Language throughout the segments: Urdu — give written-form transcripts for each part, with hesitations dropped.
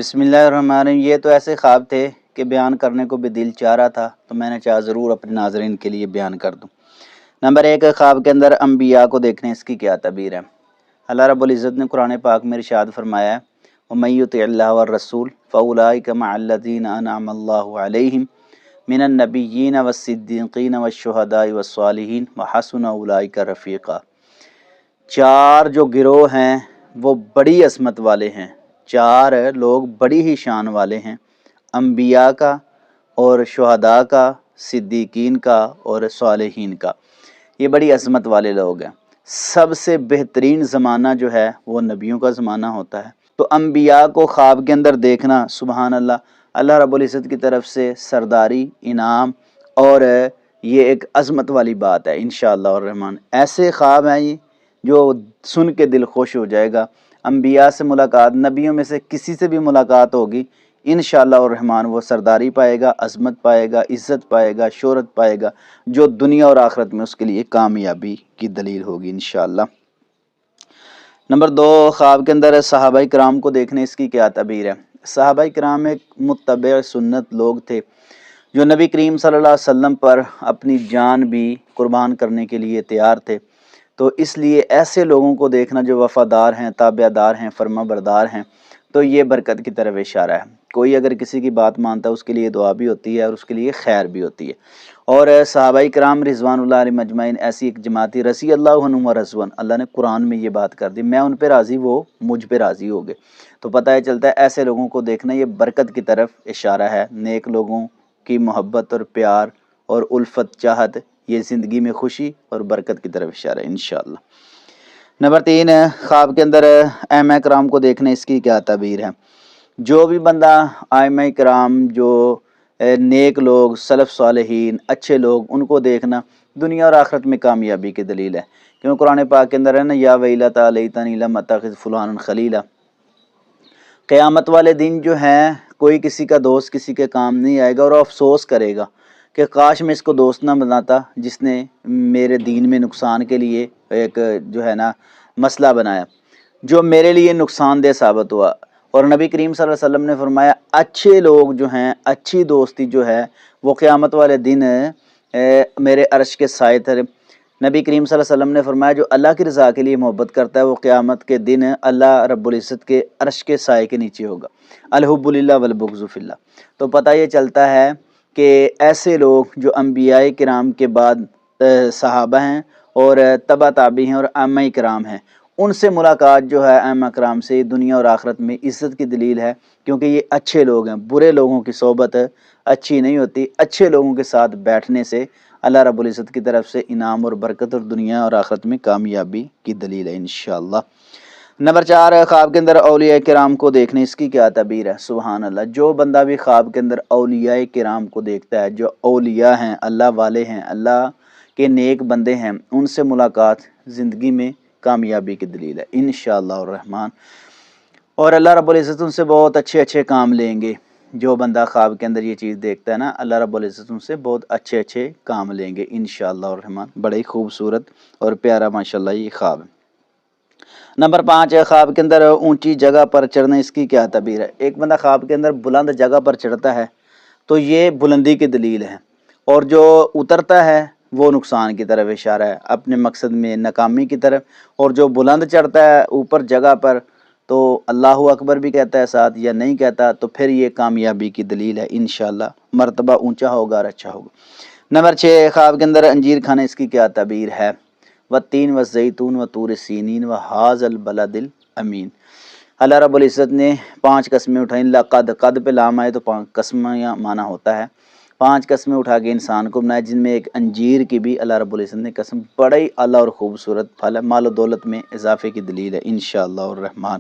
بسم اللہ الرحمن الرحیم۔ یہ تو ایسے خواب تھے کہ بیان کرنے کو بھی دل چاہ رہا تھا، تو میں نے چاہا ضرور اپنے ناظرین کے لیے بیان کر دوں۔ نمبر 1، خواب کے اندر انبیاء کو دیکھنے، اس کی کیا تعبیر ہے؟ اللہ رب العزت نے قرآن پاک میں ارشاد فرمایا ہے، وَمَن يُطِعِ اللَّهَ وَالرَّسُولَ فَأُولَٰئِكَ مَعَ الَّذِينَ أَنْعَمَ اللَّهُ عَلَيْهِم مِّنَ النَّبِيِّينَ وَالصِّدِّيقِينَ وَالشُّهَدَاءِ وَالصَّالِحِينَ وَحَسُنَ أُولَٰئِكَ رَفِيقًا۔ چار جو گروہ ہیں وہ بڑی عظمت والے ہیں، چار لوگ بڑی ہی شان والے ہیں، انبیاء کا اور شہداء کا، صدیقین کا اور صالحین کا۔ یہ بڑی عظمت والے لوگ ہیں۔ سب سے بہترین زمانہ جو ہے وہ نبیوں کا زمانہ ہوتا ہے۔ تو انبیاء کو خواب کے اندر دیکھنا، سبحان اللہ، اللہ رب العزت کی طرف سے سرداری، انعام، اور یہ ایک عظمت والی بات ہے انشاءاللہ الرحمن۔ ایسے خواب ہیں یہ جو سن کے دل خوش ہو جائے گا۔ انبیاء سے ملاقات، نبیوں میں سے کسی سے بھی ملاقات ہوگی، انشاءاللہ الرحمن وہ سرداری پائے گا، عظمت پائے گا، عزت پائے گا، شہرت پائے گا، جو دنیا اور آخرت میں اس کے لیے کامیابی کی دلیل ہوگی انشاءاللہ۔ نمبر 2، خواب کے اندر صحابہ کرام کو دیکھنے، اس کی کیا تعبیر ہے؟ صحابہ کرام ایک متبع سنت لوگ تھے جو نبی کریم صلی اللہ علیہ وسلم پر اپنی جان بھی قربان کرنے کے لیے تیار تھے۔ تو اس لیے ایسے لوگوں کو دیکھنا جو وفادار ہیں، تابع دار ہیں، فرما بردار ہیں، تو یہ برکت کی طرف اشارہ ہے۔ کوئی اگر کسی کی بات مانتا ہے اس کے لیے دعا بھی ہوتی ہے اور اس کے لیے خیر بھی ہوتی ہے۔ اور صحابہ کرام رضوان اللہ علیہم اجمعین ایسی ایک جماعتی، رضی اللہ عنہم ورضوان، اللہ نے قرآن میں یہ بات کر دی، میں ان پہ راضی، وہ مجھ پہ راضی ہو گئے۔ تو پتہ ہے چلتا ہے ایسے لوگوں کو دیکھنا یہ برکت کی طرف اشارہ ہے۔ نیک لوگوں کی محبت اور پیار اور الفت چاہت، یہ زندگی میں خوشی اور برکت کی طرف اشارہ ہے انشاءاللہ۔ نمبر 3، خواب کے اندر ائمہ کرام کو دیکھنے، اس کی کیا تعبیر ہے؟ جو بھی بندہ ائمہ کرام، جو نیک لوگ، سلف صالحین، اچھے لوگ، ان کو دیکھنا دنیا اور آخرت میں کامیابی کی دلیل ہے۔ کیوں قرآن پاک کے اندر ہے نا، یا ویلتیٰ لیتنی لم اتخذ فلانا خلیلا۔ قیامت والے دن جو ہیں کوئی کسی کا دوست کسی کے کام نہیں آئے گا، اور افسوس کرے گا کہ کاش میں اس کو دوست نہ بناتا جس نے میرے دین میں نقصان کے لیے ایک جو ہے نا مسئلہ بنایا، جو میرے لیے نقصان دہ ثابت ہوا۔ اور نبی کریم صلی اللہ علیہ وسلم نے فرمایا اچھے لوگ جو ہیں، اچھی دوستی جو ہے وہ قیامت والے دن میرے عرش کے سائے تلے۔ نبی کریم صلی اللہ علیہ وسلم نے فرمایا جو اللہ کی رضا کے لیے محبت کرتا ہے وہ قیامت کے دن اللہ رب العزت کے عرش کے سائے کے نیچے ہوگا۔ الحب للہ والبغض فی اللہ۔ تو پتہ یہ چلتا ہے کہ ایسے لوگ جو انبیاء کرام کے بعد صحابہ ہیں اور تبع تابعی ہیں اور ائمہ کرام ہیں، ان سے ملاقات جو ہے ائمہ کرام سے دنیا اور آخرت میں عزت کی دلیل ہے، کیونکہ یہ اچھے لوگ ہیں۔ برے لوگوں کی صحبت اچھی نہیں ہوتی، اچھے لوگوں کے ساتھ بیٹھنے سے اللہ رب العزت کی طرف سے انعام اور برکت اور دنیا اور آخرت میں کامیابی کی دلیل ہے انشاءاللہ۔ نمبر 4، خواب کے اندر اولیاء کرام کو دیکھنے، اس کی کیا تعبیر ہے؟ سبحان اللہ، جو بندہ بھی خواب کے اندر اولیاء کرام کو دیکھتا ہے، جو اولیاء ہیں، اللہ والے ہیں، اللہ کے نیک بندے ہیں، ان سے ملاقات زندگی میں کامیابی کی دلیل ہے انشاءاللہ الرحمن۔ اور اللہ رب العزت ان سے بہت اچھے اچھے کام لیں گے۔ جو بندہ خواب کے اندر یہ چیز دیکھتا ہے نا، اللہ رب العزت ان سے بہت اچھے اچھے کام لیں گے انشاءاللہ الرحمن۔ بڑے ہی خوبصورت اور پیارا ماشاءاللہ یہ خواب ہے۔ نمبر 5، خواب کے اندر اونچی جگہ پر چڑھنا، اس کی کیا تعبیر ہے؟ ایک بندہ خواب کے اندر بلند جگہ پر چڑھتا ہے تو یہ بلندی کی دلیل ہے، اور جو اترتا ہے وہ نقصان کی طرف اشارہ ہے، اپنے مقصد میں ناکامی کی طرف۔ اور جو بلند چڑھتا ہے اوپر جگہ پر تو اللہ اکبر بھی کہتا ہے ساتھ یا نہیں کہتا، تو پھر یہ کامیابی کی دلیل ہے انشاءاللہ، مرتبہ اونچا ہوگا اور اچھا ہوگا۔ نمبر 6، خواب کے اندر انجیر کھانا، اس کی کیا تعبیر ہے؟ والتین والزیتون وطور سینین وہذا البلد الامین۔ اللہ رب العزت نے 5 قسمیں اٹھائیں، لقد، قد پہ لام آئے تو 5 قسمیں معنی ہوتا ہے، 5 قسمیں اٹھا کے انسان کو بنایا، جن میں ایک انجیر کی بھی اللہ رب العزت نے قسم، بڑا ہی اعلیٰ اور خوبصورت پھل ہے، مال و دولت میں اضافے کی دلیل ہے انشاءاللہ الرحمن۔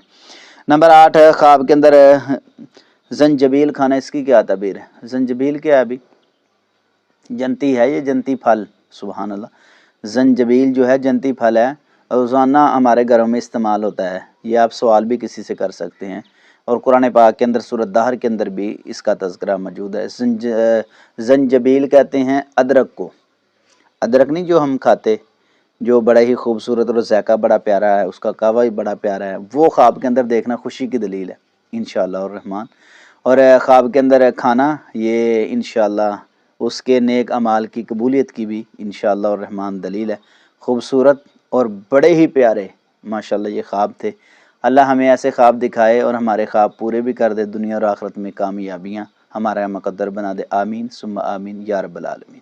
نمبر 8، خواب کے اندر زنجبیل کھانا، اس کی کیا تعبیر ہے؟ زنجبیل کیا ہے ابھی؟ جنتی ہے، یہ جنتی پھل، سبحان اللہ۔ زنجبیل جو ہے جنتی پھل ہے، روزانہ ہمارے گھروں میں استعمال ہوتا ہے، یہ آپ سوال بھی کسی سے کر سکتے ہیں، اور قرآن پاک کے اندر سورۃ دہر کے اندر بھی اس کا تذکرہ موجود ہے۔ زنجبیل کہتے ہیں ادرک کو، ادرک نہیں جو ہم کھاتے، جو بڑا ہی خوبصورت اور ذائقہ بڑا پیارا ہے، اس کا کعوہ بھی بڑا پیارا ہے، وہ خواب کے اندر دیکھنا خوشی کی دلیل ہے۔ انشاءاللہ الرحمن۔ اور خواب کے اندر کھانا، یہ انشاءاللہ اس کے نیک اعمال کی قبولیت کی بھی انشاءاللہ الرحمن دلیل ہے۔ خوبصورت اور بڑے ہی پیارے ماشاءاللہ یہ خواب تھے۔ اللہ ہمیں ایسے خواب دکھائے اور ہمارے خواب پورے بھی کر دے، دنیا اور آخرت میں کامیابیاں ہمارا مقدر بنا دے۔ آمین ثم آمین یا رب العالمین۔